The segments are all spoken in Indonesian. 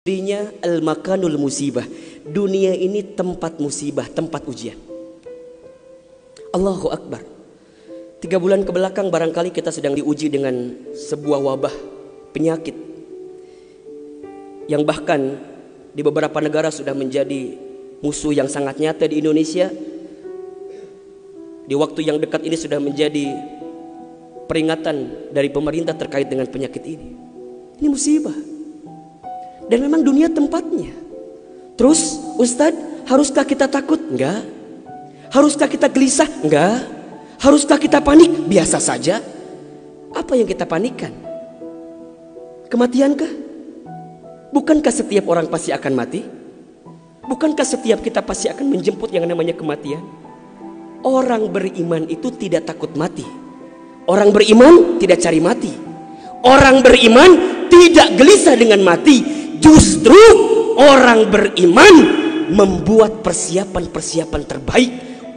Dirinya al-makanul musibah. Dunia ini tempat musibah, tempat ujian. Allahu Akbar. 3 bulan kebelakang barangkali kita sedang diuji dengan sebuah wabah penyakit yang bahkan di beberapa negara sudah menjadi musuh yang sangat nyata. Di Indonesia di waktu yang dekat ini sudah menjadi peringatan dari pemerintah terkait dengan penyakit ini. Ini musibah. Dan memang dunia tempatnya. Terus Ustadz, haruskah kita takut? Enggak. Haruskah kita gelisah? Enggak. Haruskah kita panik? Biasa saja. Apa yang kita panikkan? Kematiankah? Bukankah setiap orang pasti akan mati? Bukankah setiap kita pasti akan menjemput yang namanya kematian? Orang beriman itu tidak takut mati. Orang beriman tidak cari mati. Orang beriman tidak gelisah dengan mati. Justru orang beriman membuat persiapan-persiapan terbaik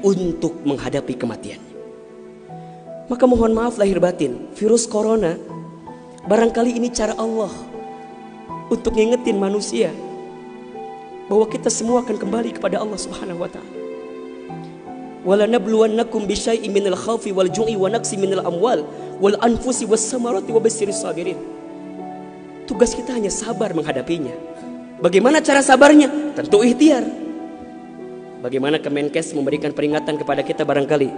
untuk menghadapi kematian. Maka mohon maaf lahir batin, virus corona barangkali ini cara Allah untuk ngingetin manusia bahwa kita semua akan kembali kepada Allah Subhanahu wa taala. Wala nabluwannakum bisyai'in minal khaufi wal ju'i wa naqsi minal amwal wal anfusi was samarati wa basyirus sabirin. Tugas kita hanya sabar menghadapinya. Bagaimana cara sabarnya? Tentu ikhtiar. Bagaimana Kemenkes memberikan peringatan kepada kita barangkali?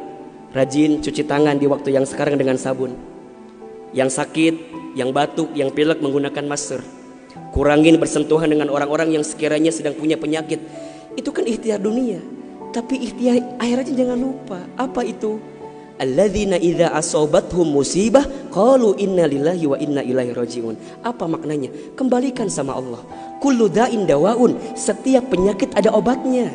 Rajin cuci tangan di waktu yang sekarang dengan sabun. Yang sakit, yang batuk, yang pilek menggunakan masker. Kurangin bersentuhan dengan orang-orang yang sekiranya sedang punya penyakit. Itu kan ikhtiar dunia. Tapi ikhtiar akhiratnya jangan lupa. Apa itu? Alladzina idza asobathum musibah qalu inna lillahi wa inna ilaihi rajiun. Apa maknanya? Kembalikan sama Allah. Kullu da'in dawaun. Setiap penyakit ada obatnya.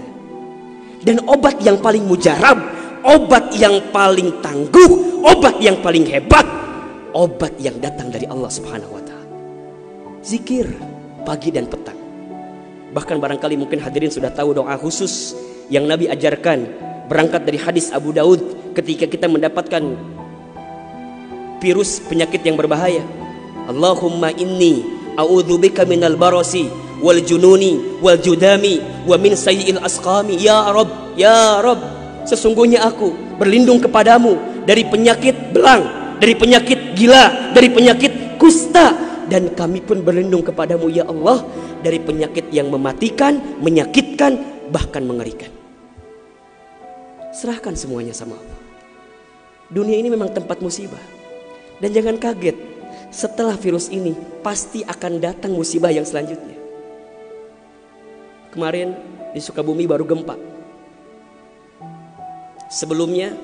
Dan obat yang paling mujarab, obat yang paling tangguh, obat yang paling hebat, obat yang datang dari Allah Subhanahu wa taala. Zikir pagi dan petang. Bahkan barangkali mungkin hadirin sudah tahu doa khusus yang Nabi ajarkan berangkat dari hadis Abu Daud ketika kita mendapatkan virus penyakit yang berbahaya. Allahumma inni a'udzubika minal barasi wal jununi wal judami wa min sayyi'il asqami. Ya Rabb, ya Rabb, sesungguhnya aku berlindung kepadamu dari penyakit belang, dari penyakit gila, dari penyakit kusta, dan kami pun berlindung kepadamu ya Allah dari penyakit yang mematikan, menyakitkan, bahkan mengerikan. Serahkan semuanya sama Allah. Dunia ini memang tempat musibah. Dan jangan kaget, setelah virus ini pasti akan datang musibah yang selanjutnya. Kemarin di Sukabumi baru gempa. Sebelumnya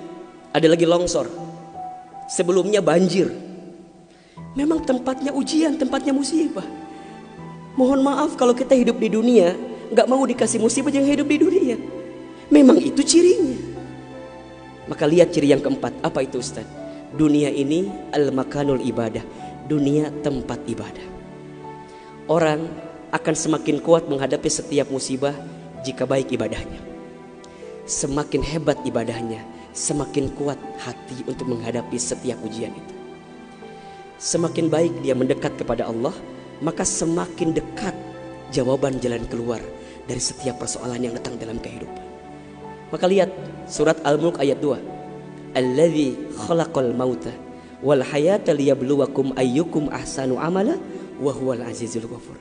ada lagi longsor. Sebelumnya banjir. Memang tempatnya ujian, tempatnya musibah. Mohon maaf kalau kita hidup di dunia gak mau dikasih musibah, jangan hidup di dunia. Memang itu cirinya. Maka lihat ciri yang keempat. Apa itu Ustaz? Dunia ini al-makanul ibadah. Dunia tempat ibadah. Orang akan semakin kuat menghadapi setiap musibah jika baik ibadahnya. Semakin hebat ibadahnya, semakin kuat hati untuk menghadapi setiap ujian itu. Semakin baik dia mendekat kepada Allah, maka semakin dekat jawaban jalan keluar dari setiap persoalan yang datang dalam kehidupan. Maka lihat surat Al-Mulk ayat 2. Alladzi khalaqal mauta wal hayata liyabluwakum ayyukum ahsanu amala wa huwal azizul ghafur.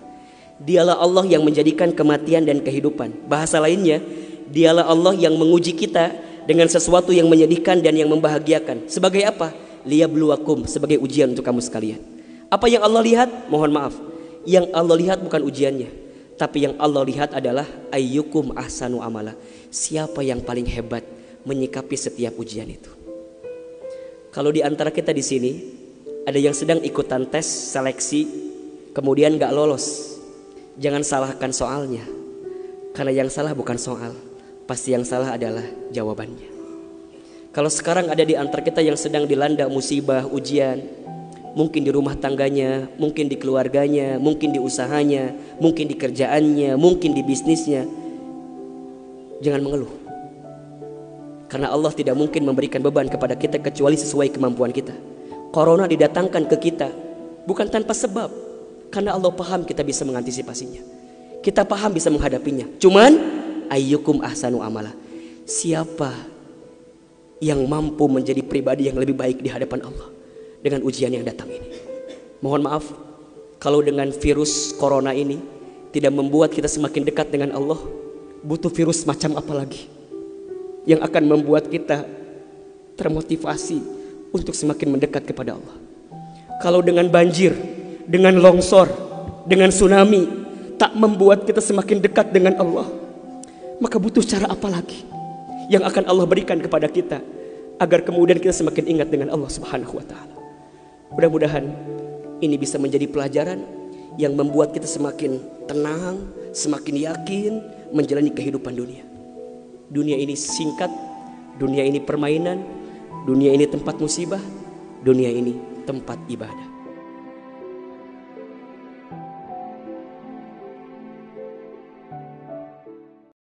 Dialah Allah yang menjadikan kematian dan kehidupan. Bahasa lainnya, dialah Allah yang menguji kita dengan sesuatu yang menyedihkan dan yang membahagiakan. Sebagai apa? Liyabluwakum, sebagai ujian untuk kamu sekalian. Apa yang Allah lihat? Mohon maaf, yang Allah lihat bukan ujiannya, tapi yang Allah lihat adalah ayyukum ahsanu amala. Siapa yang paling hebat menyikapi setiap ujian itu. Kalau di antara kita di sini ada yang sedang ikutan tes seleksi kemudian gak lolos, jangan salahkan soalnya. Karena yang salah bukan soal, pasti yang salah adalah jawabannya. Kalau sekarang ada di antara kita yang sedang dilanda musibah, ujian, mungkin di rumah tangganya, mungkin di keluarganya, mungkin di usahanya, mungkin di kerjaannya, mungkin di bisnisnya, jangan mengeluh. Karena Allah tidak mungkin memberikan beban kepada kita kecuali sesuai kemampuan kita. Corona didatangkan ke kita bukan tanpa sebab, karena Allah paham kita bisa mengantisipasinya. Kita paham bisa menghadapinya. Cuman ayyukum ahsanu amala. Siapa yang mampu menjadi pribadi yang lebih baik di hadapan Allah dengan ujian yang datang ini. Mohon maaf kalau dengan virus corona ini tidak membuat kita semakin dekat dengan Allah. Butuh virus macam apa lagi yang akan membuat kita termotivasi untuk semakin mendekat kepada Allah. Kalau dengan banjir, dengan longsor, dengan tsunami tak membuat kita semakin dekat dengan Allah, maka butuh cara apa lagi yang akan Allah berikan kepada kita agar kemudian kita semakin ingat dengan Allah Subhanahu wa taala. Mudah-mudahan ini bisa menjadi pelajaran yang membuat kita semakin tenang, semakin yakin menjalani kehidupan dunia. Dunia ini singkat, dunia ini permainan, dunia ini tempat musibah, dunia ini tempat ibadah.